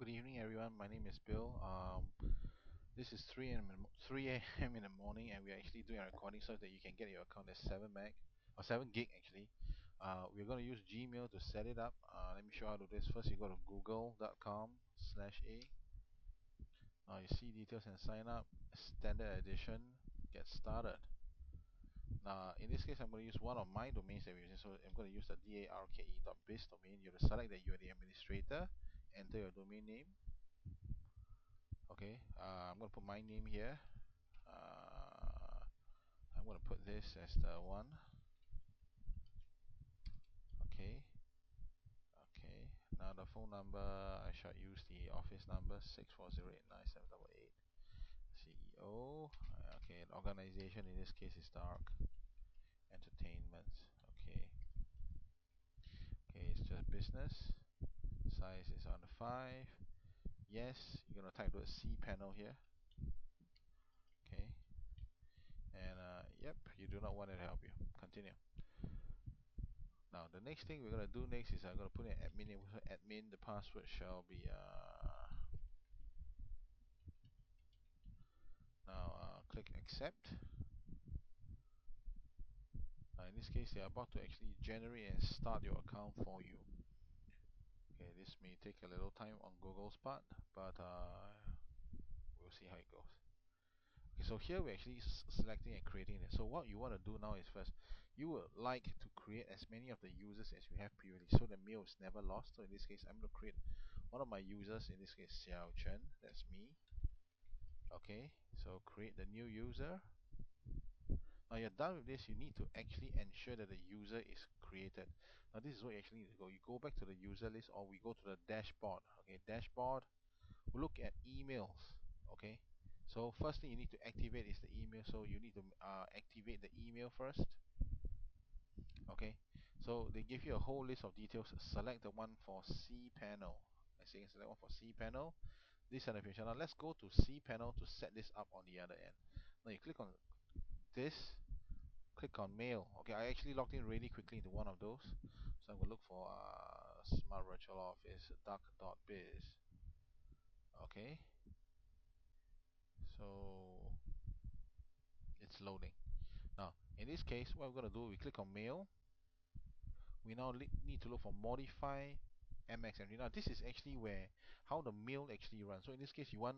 Good evening, everyone. My name is Bill. This is 3 a.m. in the morning, and we're actually doing a recording so that you can get your account at 7 meg or 7 gig actually. We're going to use Gmail to set it up. Let me show you how to do this. First, you go to google.com/a. You see details and sign up. Standard edition. Get started. Now, in this case, I'm going to use one of my domains that we're using. So I'm going to use the darke.biz domain. You have to select that you're the administrator. Enter your domain name. Okay, I'm going to put my name here. I'm going to put this as the one. Okay, okay. Now the phone number, I shall use the office number 640897888. CEO. Okay, the organization in this case is Dark Entertainment. Okay, okay, it's just business. Size is under 5. Yes, you're going to type the cPanel here. Okay, and yep, you do not want it to help you. Continue. Now the next thing we're gonna do next is I'm gonna put in admin name. So admin, the password shall be now click accept. Now in this case they are about to actually generate and start your account for you. Okay, this may take a little time on Google's part, but we'll see how it goes. Okay, so here we're actually selecting and creating it. So what you want to do now is first, you would like to create as many of the users as you have previously, so the mail is never lost. So in this case, I'm going to create one of my users, in this case Xiao Chen, that's me. Okay, so create the new user. Now you're done with this, you need to actually ensure that the user is created. Now this is what you actually need to go. You go back to the user list, or we go to the dashboard. Okay, dashboard, we look at emails. Okay, so first thing you need to activate is the email, so you need to activate the email first. Okay, so they give you a whole list of details. Select the one for cPanel. I say select one for cPanel. These are the features. Now let's go to cPanel to set this up on the other end. Now you click on this, click on mail. Okay, I actually logged in really quickly into one of those, so I'm gonna look for Smart Virtual Office duck.biz. Okay, so it's loading. Now in this case, what we're gonna do, we click on mail. We now need to look for modify MXMG. Now this is actually where how the mail actually runs. So in this case, you want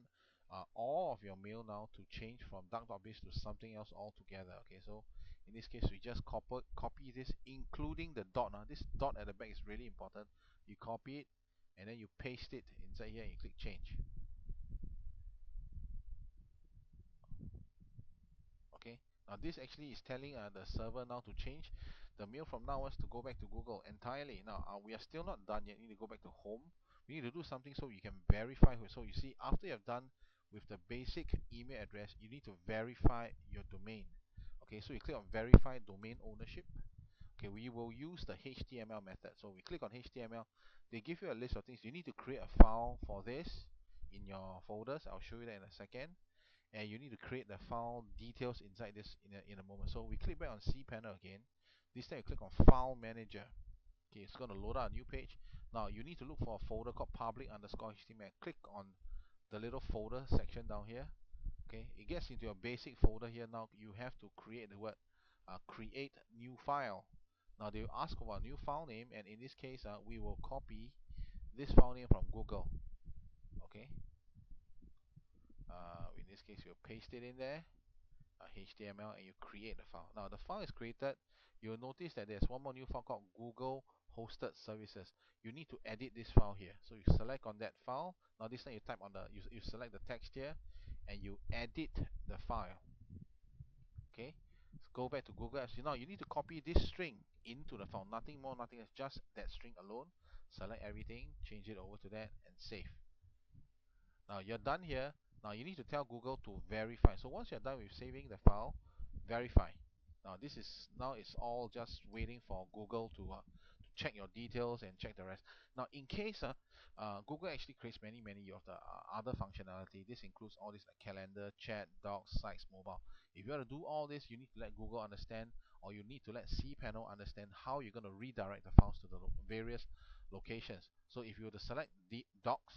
all of your mail now to change from duck.biz to something else altogether. Okay, so in this case, we just copy this, including the dot. Now this dot at the back is really important. You copy it and then you paste it inside here and you click change. Okay, now this actually is telling the server now to change the mail from now on to go back to Google entirely. Now we are still not done yet. We need to go back to home. We need to do something so you can verify. So you see, after you have done with the basic email address, you need to verify your domain. Okay, so you click on verify domain ownership. Okay, we will use the HTML method. So we click on HTML. They give you a list of things. You need to create a file for this in your folders. I'll show you that in a second. And you need to create the file details inside this in a moment. So we click back on cPanel again. This time you click on File Manager. Okay, it's going to load out a new page. Now you need to look for a folder called public_html. Click on the little folder section down here. Okay, it gets into your basic folder here. Now you have to create the word create new file. Now they will ask for a new file name, and in this case we will copy this file name from Google. Okay, in this case you'll paste it in there, HTML, and you create the file. Now the file is created. You'll notice that there's one more new file called Google Hosted Services. You need to edit this file here. So you select on that file. Now this time you type on the you select the text here and you edit the file. Okay, so go back to Google Apps. Now you need to copy this string into the file. Nothing more, nothing less, just that string alone. Select everything, change it over to that, and save. Now you're done here. Now you need to tell Google to verify. So once you're done with saving the file, verify. Now this is it's all just waiting for Google to check your details and check the rest. Now in case Google actually creates many of the other functionality. This includes all this like calendar, chat, docs, sites, mobile. If you want to do all this, you need to let Google understand, or you need to let cPanel understand how you're going to redirect the files to the various locations. So if you were to select the docs,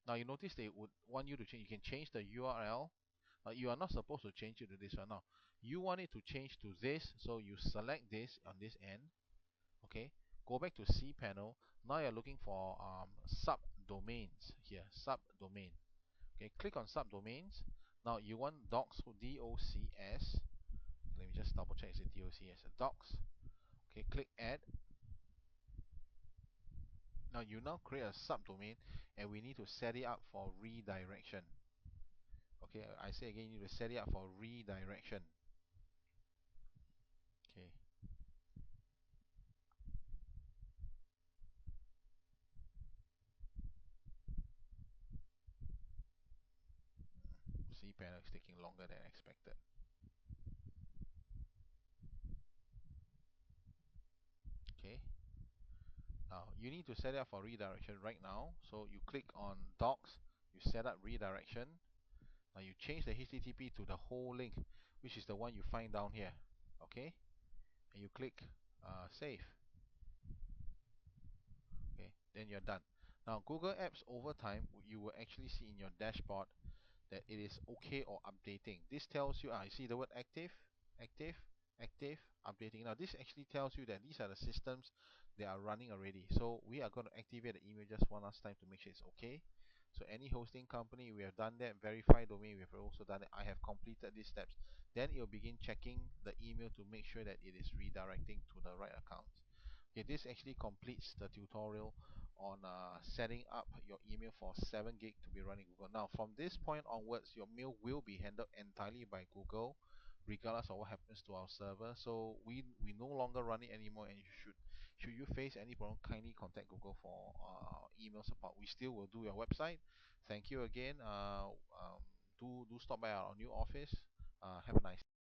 Now you notice they would want you to change. You can change the URL. You are not supposed to change it to this one. Now you want it to change to this, so you select this on this end. Okay, go back to cPanel. Now you're looking for subdomains here. Subdomain. Okay, click on subdomains. Now you want docs, DOCS. Let me just double check. Is it DOCS? Docs. Okay, click add. Now you now create a subdomain, and we need to set it up for redirection. Okay, I say again, you need to set it up for redirection. Okay, cPanel is taking longer than expected. Okay, now you need to set it up for redirection right now. So you click on docs, you set up redirection. Now you change the HTTP to the whole link, which is the one you find down here. Okay, and you click save. Okay, then you're done. Now Google Apps over time, you will actually see in your dashboard that it is okay or updating. This tells you, I see the word active, active, active, updating. Now this actually tells you that these are the systems that are running already. So we are going to activate the email just one last time to make sure it's okay. So any hosting company, we have done that. Verify domain, we have also done it. I have completed these steps. Then it will begin checking the email to make sure that it is redirecting to the right account. Okay, this actually completes the tutorial on setting up your email for 7 gig to be running Google. Now, from this point onwards, your mail will be handled entirely by Google, regardless of what happens to our server. So we no longer run it anymore, and should you face any problem, kindly contact Google for email support. We still will do your website. Thank you again. Do stop by our new office. Have a nice